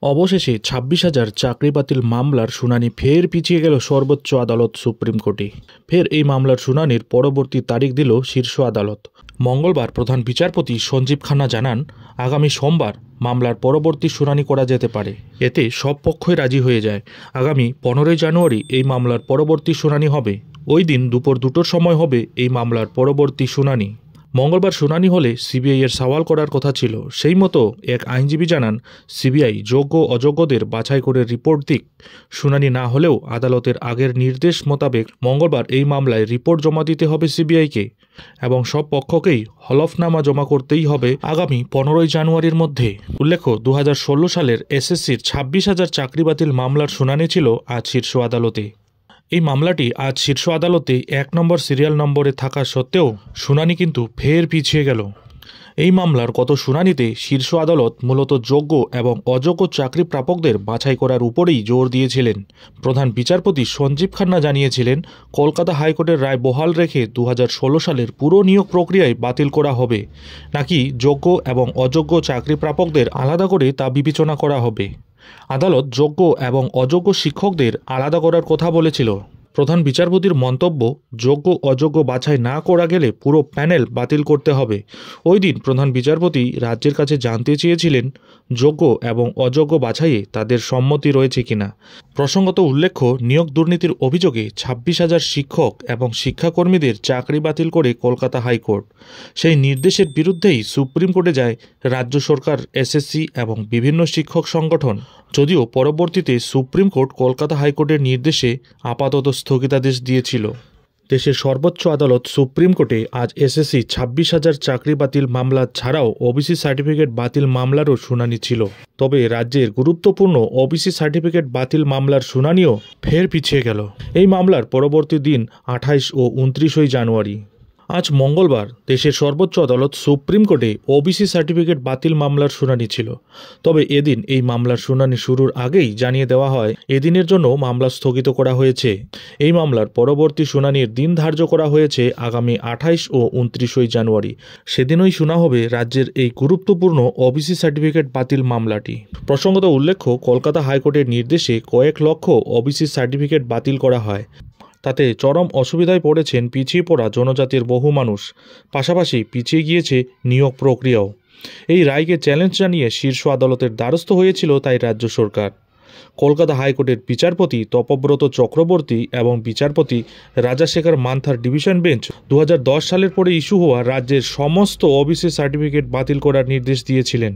অবশেষে ২৬,০০০ চাকরি বাতিল মামলার শুনানি ফের পিছিয়ে গেল সর্বোচ্চ আদালত সুপ্রিম কোর্টে। ফের এই মামলার শুনানির পরবর্তী তারিখ দিল শীর্ষ আদালত। মঙ্গলবার প্রধান বিচারপতি সঞ্জীব খান্না জানান, আগামী সোমবার মামলার পরবর্তী শুনানি করা যেতে পারে। এতে সব পক্ষই রাজি হয়ে যায়। আগামী ১৫ই জানুয়ারি এই মামলার পরবর্তী শুনানি হবে। ওই দিন দুপুর ২টোর সময় হবে এই মামলার পরবর্তী শুনানি। মঙ্গলবার শুনানি হলে সিবিআই এর সওয়াল করার কথা ছিল। সেই মতো এক আইনজীবী জানান, সিবিআই যোগ্য অযোগ্যদের বাছাই করে রিপোর্ট দিক। শুনানি না হলেও আদালতের আগের নির্দেশ মোতাবেক মঙ্গলবার এই মামলায় রিপোর্ট জমা দিতে হবে সিবিআইকে এবং সব পক্ষকেই হলফনামা জমা করতেই হবে আগামী ১৫ই জানুয়ারির মধ্যে। উল্লেখ্য, ২০১৬ সালের এসএসসির ২৬,০০০ চাকরি বাতিল মামলার শুনানি ছিল আজ শীর্ষ আদালতে। এই মামলাটি আজ শীর্ষ আদালতে ১ নম্বর সিরিয়াল নম্বরে থাকা সত্ত্বেও শুনানি কিন্তু ফের পিছিয়ে গেল। এই মামলার গত শুনানিতে শীর্ষ আদালত মূলত যোগ্য এবং অযোগ্য চাকরি প্রাপকদের বাছাই করার উপরেই জোর দিয়েছিলেন। প্রধান বিচারপতি সঞ্জীব খান্না জানিয়েছিলেন, কলকাতা হাইকোর্টের রায় বহাল রেখে ২০১৬ সালের পুরো নিয়োগ প্রক্রিয়ায় বাতিল করা হবে, নাকি যোগ্য এবং অযোগ্য চাকরি প্রাপকদের আলাদা করে তা বিবেচনা করা হবে। আদালত যোগ্য এবং অযোগ্য শিক্ষকদের আলাদা করার কথা বলেছিল। প্রধান বিচারপতির মন্তব্য, যোগ্য অযোগ্য বাছাই না করা গেলে পুরো প্যানেল বাতিল করতে হবে। ওই দিন প্রধান বিচারপতি রাজ্যের কাছে জানতে চেয়েছিলেন, যোগ্য এবং অযোগ্য বাছাইয়ে তাদের সম্মতি রয়েছে কিনা। প্রসঙ্গত উল্লেখ্য, নিয়োগ দুর্নীতির অভিযোগে ২৬,০০০ শিক্ষক এবং শিক্ষাকর্মীদের চাকরি বাতিল করে কলকাতা হাইকোর্ট। সেই নির্দেশের বিরুদ্ধেই সুপ্রিম কোর্টে যায় রাজ্য সরকার, এসএসসি এবং বিভিন্ন শিক্ষক সংগঠন। যদিও পরবর্তীতে সুপ্রিম কোর্ট কলকাতা হাইকোর্টের নির্দেশে আপাতত স্থগিতাদেশ দিয়েছিল। দেশের সর্বোচ্চ আদালত সুপ্রিম কোর্টে আজ এসএসসি ২৬,০০০ চাকরি বাতিল মামলা ছাড়াও ওবিসি সার্টিফিকেট বাতিল মামলারও শুনানি ছিল। তবে রাজ্যের গুরুত্বপূর্ণ ওবিসি সার্টিফিকেট বাতিল মামলার শুনানিও ফের পিছিয়ে গেল। এই মামলার পরবর্তী দিন ২৮ ও ২৯ জানুয়ারি। আজ মঙ্গলবার দেশের সর্বোচ্চ আদালত সুপ্রিম কোর্টে ওবিসি সার্টিফিকেট বাতিল মামলার শুনানি ছিল। তবে এদিন এই মামলার শুনানি শুরুর আগেই জানিয়ে দেওয়া হয়, এদিনের জন্য মামলা স্থগিত করা হয়েছে। এই মামলার পরবর্তী শুনানির দিন ধার্য করা হয়েছে আগামী ২৮ ও ২৯ জানুয়ারি। সেদিনই শোনা হবে রাজ্যের এই গুরুত্বপূর্ণ ওবিসি সার্টিফিকেট বাতিল মামলাটি। প্রসঙ্গত উল্লেখ্য, কলকাতা হাইকোর্টের নির্দেশে কয়েক লক্ষ ওবিসি সার্টিফিকেট বাতিল করা হয়। তাতে চরম অসুবিধায় পড়েছেন পিছিয়ে পড়া জনজাতির বহু মানুষ। পাশাপাশি পিছিয়ে গিয়েছে নিয়োগ প্রক্রিয়াও। এই রায়কে চ্যালেঞ্জ জানিয়ে শীর্ষ আদালতের দ্বারস্থ হয়েছিল তাই রাজ্য সরকার। কলকাতা হাইকোর্টের বিচারপতি তপব্রত চক্রবর্তী এবং বিচারপতি রাজাশেখর মান্থার ডিভিশন বেঞ্চ ২০১০ সালের পরে ইস্যু হওয়া রাজ্যের সমস্ত ওবিসি সার্টিফিকেট বাতিল করার নির্দেশ দিয়েছিলেন।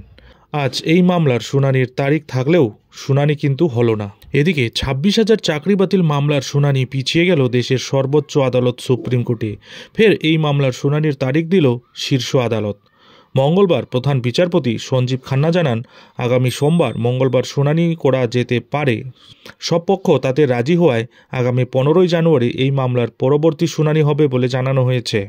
আজ এই মামলার শুনানির তারিখ থাকলেও শুনানি কিন্তু হলো না। এদিকে ২৬,০০০ চাকরি বাতিল মামলার শুনানি পিছিয়ে গেল দেশের সর্বোচ্চ আদালত সুপ্রিম কোর্টে। ফের এই মামলার শুনানির তারিখ দিল শীর্ষ আদালত। মঙ্গলবার প্রধান বিচারপতি সঞ্জীব খান্না জানান, আগামী সোমবার মঙ্গলবার শুনানি করা যেতে পারে। সব পক্ষ তাতে রাজি হওয়ায় আগামী ১৫ই জানুয়ারি এই মামলার পরবর্তী শুনানি হবে বলে জানানো হয়েছে।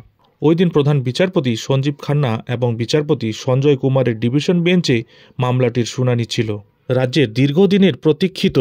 ওই দিন প্রধান বিচারপতি সঞ্জীব খান্না এবং বিচারপতি সঞ্জয় কুমারের ডিভিশন বেঞ্চে মামলাটির শুনানি ছিল। রাজ্যের দীর্ঘদিনের প্রতীক্ষিত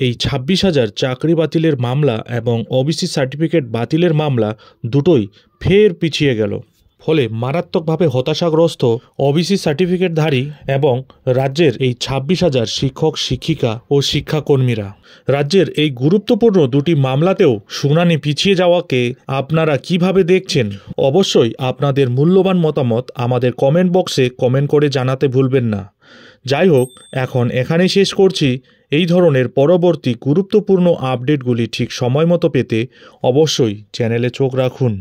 এই ২৬,০০০ চাকরি বাতিলের মামলা এবং ওবিসি সার্টিফিকেট বাতিলের মামলা দুটোই ফের পিছিয়ে গেল। ফলে মারাত্মকভাবে হতাশাগ্রস্ত ওবিসি সার্টিফিকেটধারী এবং রাজ্যের এই ২৬,০০০ শিক্ষক, শিক্ষিকা ও শিক্ষাকর্মীরা। রাজ্যের এই গুরুত্বপূর্ণ দুটি মামলাতেও শুনানি পিছিয়ে যাওয়াকে আপনারা কিভাবে দেখছেন? অবশ্যই আপনাদের মূল্যবান মতামত আমাদের কমেন্ট বক্সে কমেন্ট করে জানাতে ভুলবেন না। যাই হোক, এখন এখানেই শেষ করছি। এই ধরনের পরবর্তী গুরুত্বপূর্ণ আপডেটগুলি ঠিক সময় মতো পেতে অবশ্যই চ্যানেলে চোখ রাখুন।